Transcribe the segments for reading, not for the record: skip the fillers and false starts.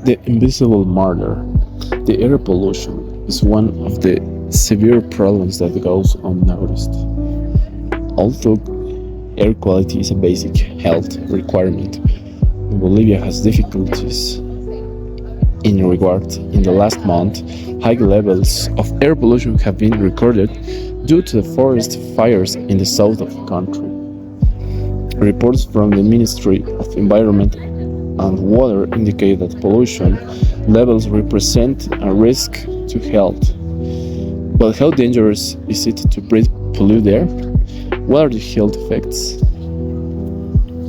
The invisible murder. The air pollution is one of the severe problems that goes unnoticed. Although air quality is a basic health requirement, Bolivia has difficulties in regard. In the last month, high levels of air pollution have been recorded due to the forest fires in the south of the country. Reports from the Ministry of Environment and Water indicate that pollution levels represent a risk to health. But how dangerous is it to breathe polluted air? What are the health effects?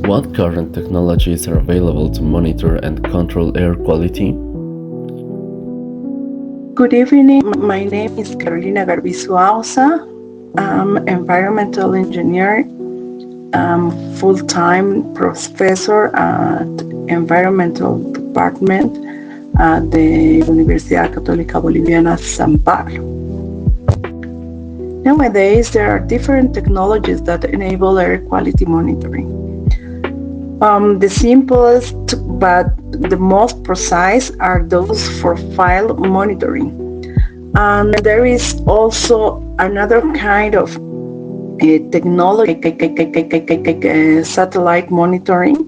What current technologies are available to monitor and control air quality? Good evening. My name is Carolina Garbizu Ausa. I'm environmental engineer. I'm full-time professor at environmental department at the Universidad Católica Boliviana San Pablo. Nowadays, there are different technologies that enable air quality monitoring. The simplest but the most precise are those for file monitoring. And there is also another kind of technology, satellite monitoring,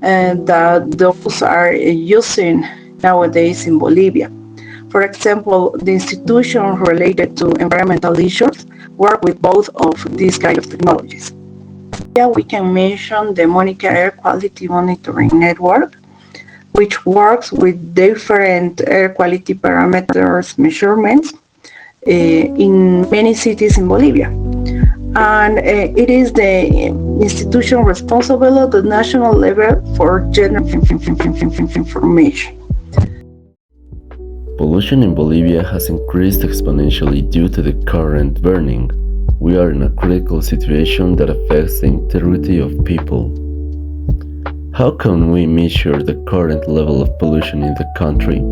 and those are using nowadays in Bolivia. For example, the institutions related to environmental issues work with both of these kind of technologies. Here we can mention the Monica Air Quality Monitoring Network, which works with different air quality parameters measurements in many cities in Bolivia. And it is the institution responsible at the national level for general information. Pollution in Bolivia has increased exponentially due to the current burning. We are in a critical situation that affects the integrity of people. How can we measure the current level of pollution in the country?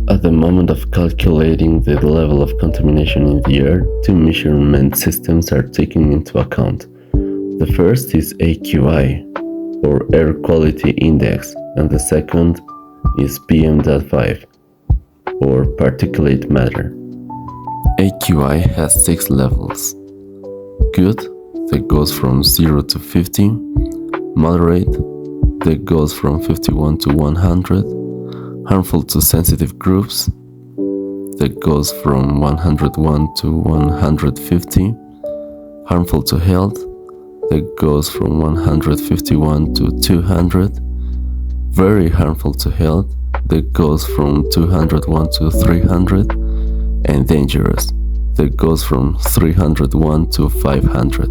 At the moment of calculating the level of contamination in the air, two measurement systems are taken into account. The first is AQI, or Air Quality Index, and the second is PM.5, or Particulate Matter. AQI has 6 levels. Good, that goes from 0 to 50. Moderate, that goes from 51 to 100. Harmful to sensitive groups, that goes from 101 to 150. Harmful to health, that goes from 151 to 200. Very harmful to health, that goes from 201 to 300. And dangerous, that goes from 301 to 500.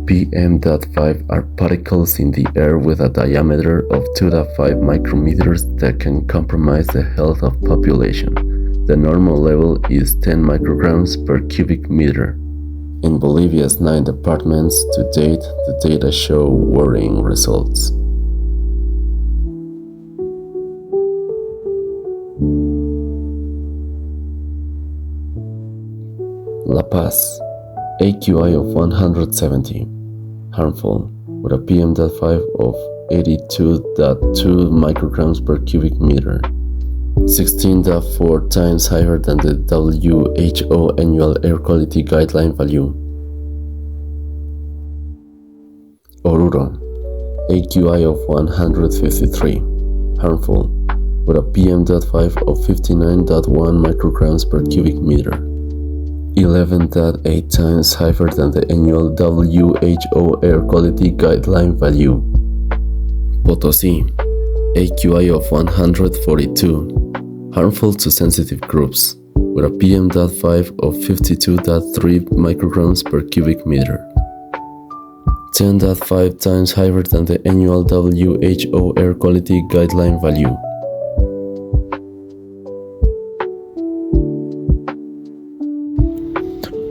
PM.5 are particles in the air with a diameter of 2.5 micrometers that can compromise the health of population. The normal level is 10 micrograms per cubic meter. In Bolivia's 9 departments to date, the data show worrying results. La Paz, AQI of 170, harmful, with a PM.5 of 82.2 micrograms per cubic meter, 16.4 times higher than the WHO annual air quality guideline value. Oruro, AQI of 153, harmful, with a PM.5 of 59.1 micrograms per cubic meter, 11.8 times higher than the annual WHO air quality guideline value. Potosí, AQI of 142, harmful to sensitive groups, with a PM.5 of 52.3 micrograms per cubic meter, 10.5 times higher than the annual WHO air quality guideline value.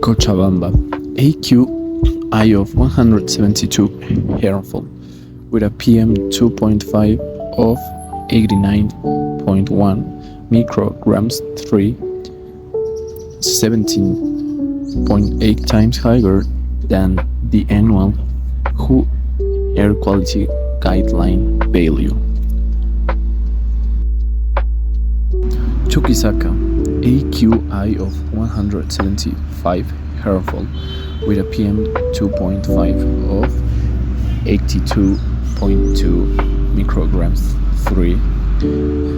Cochabamba, AQI of 172, harmful, with a PM 2.5 of 89.1 micrograms 17.8 times higher than the annual WHO air quality guideline value. Chuquisaca, AQI of 175 harmful, with a PM 2.5 of 82.2 micrograms 3,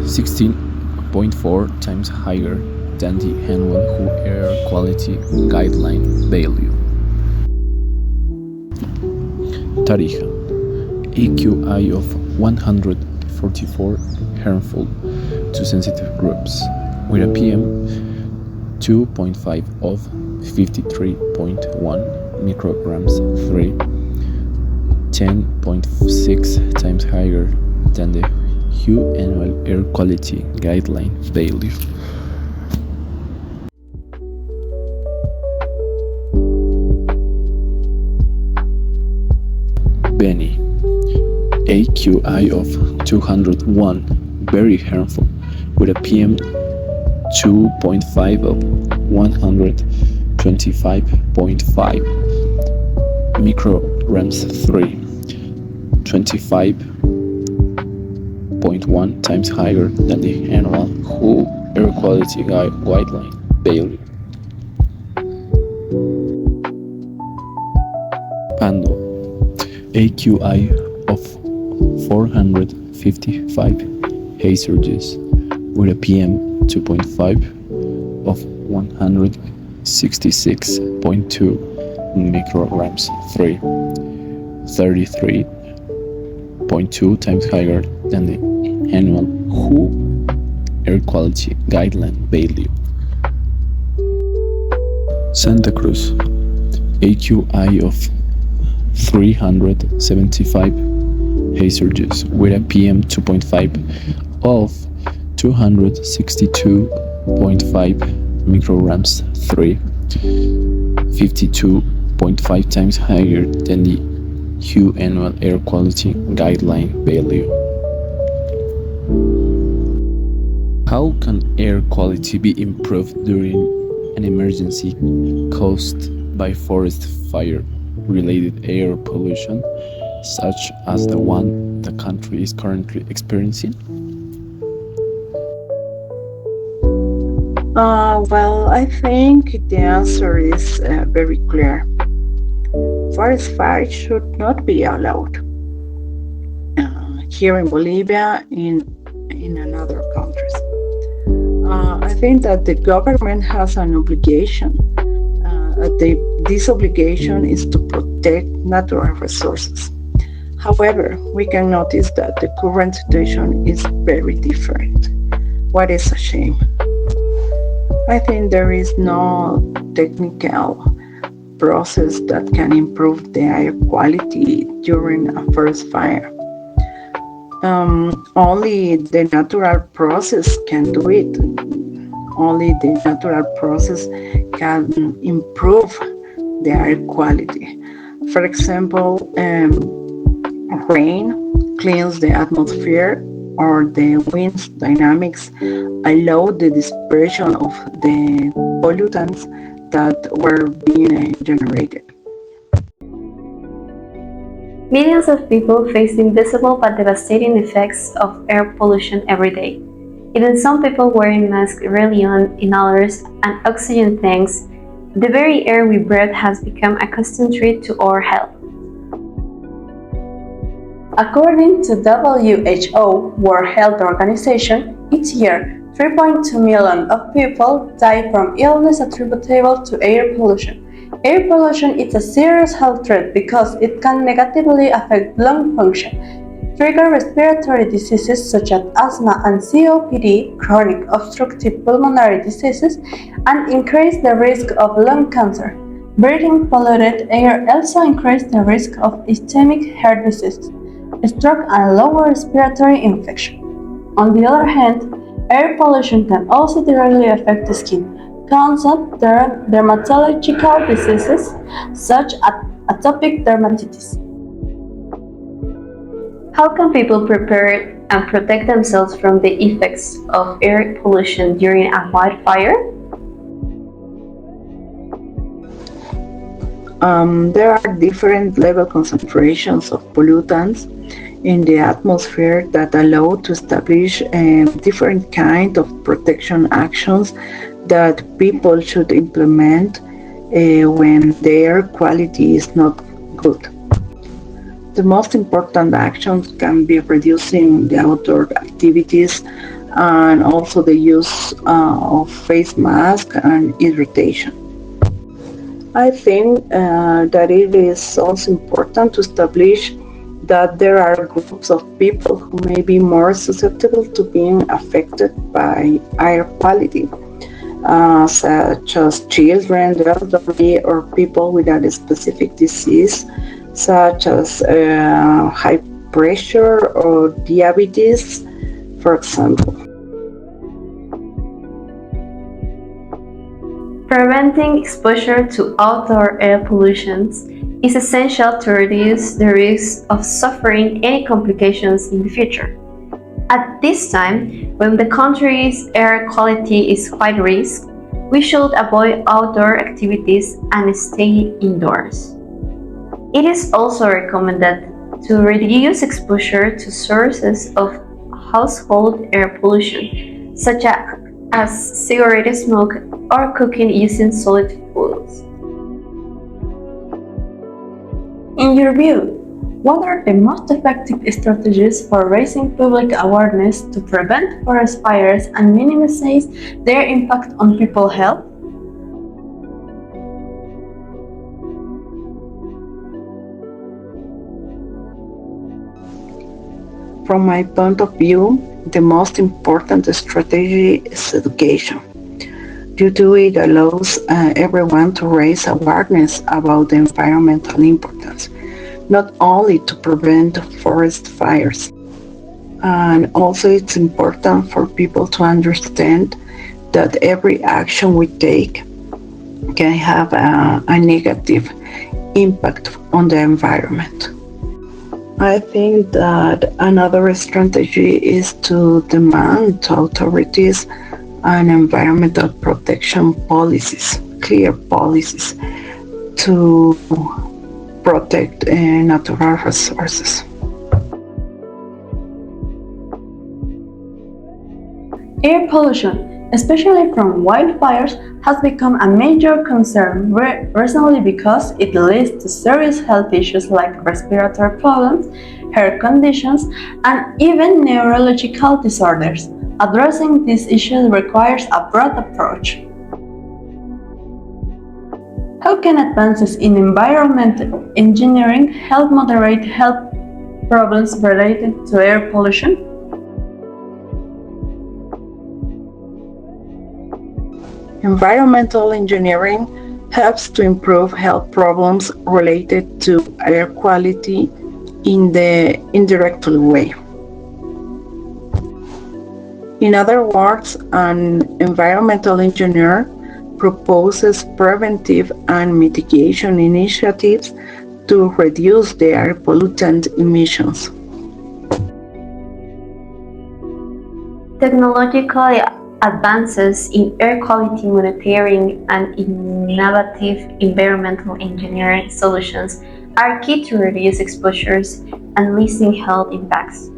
16.4 times higher than the annual WHO Air Quality Guideline value. Tarija, AQI of 144 harmful to sensitive groups, with a PM 2.5 of 53.1 micrograms 3, 10.6 times higher than the WHO Annual Air Quality Guideline value. Beni, AQI of 201, very harmful, with a PM 2.5 of 125.5 micrograms 3, 25.1 times higher than the annual WHO Air Quality Guideline value. Pando, AQI of 455 hazards, with a PM 2.5 of 166.2 micrograms 3, 33.2 times higher than the annual WHO Air Quality Guideline value. Santa Cruz, AQI of 375 hazards, with a PM 2.5 of 262.5 micrograms 3, 52.5 times higher than the WHO Annual Air Quality Guideline value. How can air quality be improved during an emergency caused by forest fire related air pollution, such as the one the country is currently experiencing? Well, I think the answer is very clear. Forest fires should not be allowed here in Bolivia, in other countries. I think that the government has an obligation. This obligation is to protect natural resources. However, we can notice that the current situation is very different. What is a shame? I think there is no technical process that can improve the air quality during a forest fire. Only the natural process can do it. Only the natural process can improve the air quality. For example, rain cleans the atmosphere, or the wind's dynamics allow the dispersion of the pollutants that were being generated. Millions of people face the invisible but devastating effects of air pollution every day. Even some people wearing masks rely on inhalers and oxygen tanks. The very air we breathe has become a constant threat to our health. According to WHO, World Health Organization, each year 3.2 million of people die from illness attributable to air pollution. Air pollution is a serious health threat because it can negatively affect lung function, trigger respiratory diseases such as asthma and COPD, chronic obstructive pulmonary diseases, and increase the risk of lung cancer. Breathing polluted air also increases the risk of ischemic heart disease, stroke, and lower respiratory infection. On the other hand, air pollution can also directly affect the skin, causing dermatological diseases such as atopic dermatitis. How can people prepare and protect themselves from the effects of air pollution during a wildfire? There are different level concentrations of pollutants in the atmosphere that allow to establish different kind of protection actions that people should implement when the air quality is not good. The most important actions can be reducing the outdoor activities and also the use of face mask and irritation. I think that it is also important to establish that there are groups of people who may be more susceptible to being affected by air quality, such as children, the elderly, or people with a specific disease, such as high pressure or diabetes, for example. Preventing exposure to outdoor air pollution is essential to reduce the risk of suffering any complications in the future. At this time, when the country's air quality is quite risk, we should avoid outdoor activities and stay indoors. It is also recommended to reduce exposure to sources of household air pollution, such as cigarette smoke or cooking using solid fuels. In your view, what are the most effective strategies for raising public awareness to prevent forest fires and minimize their impact on people's health? From my point of view, the most important strategy is education. Due to it allows everyone to raise awareness about the environmental importance, not only to prevent forest fires. And also it's important for people to understand that every action we take can have a negative impact on the environment. I think that another strategy is to demand to authorities and environmental protection policies, clear policies to protect natural resources. Air pollution, especially from wildfires, has become a major concern recently because it leads to serious health issues like respiratory problems, hair conditions, and even neurological disorders. Addressing these issues requires a broad approach. How can advances in environmental engineering help moderate health problems related to air pollution? Environmental engineering helps to improve health problems related to air quality in the indirect way. In other words, an environmental engineer proposes preventive and mitigation initiatives to reduce the air pollutant emissions. Technological advances in air quality monitoring and innovative environmental engineering solutions are key to reduce exposures and lessen health impacts.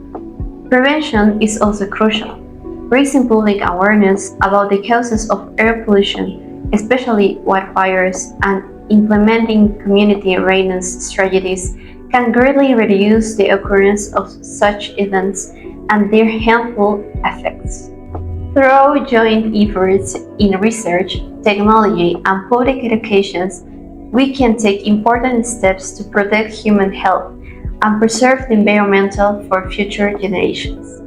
Prevention is also crucial. Raising public awareness about the causes of air pollution, especially wildfires, and implementing community awareness strategies can greatly reduce the occurrence of such events and their harmful effects. Through joint efforts in research, technology, and public educations, we can take important steps to protect human health and preserve the environment for future generations.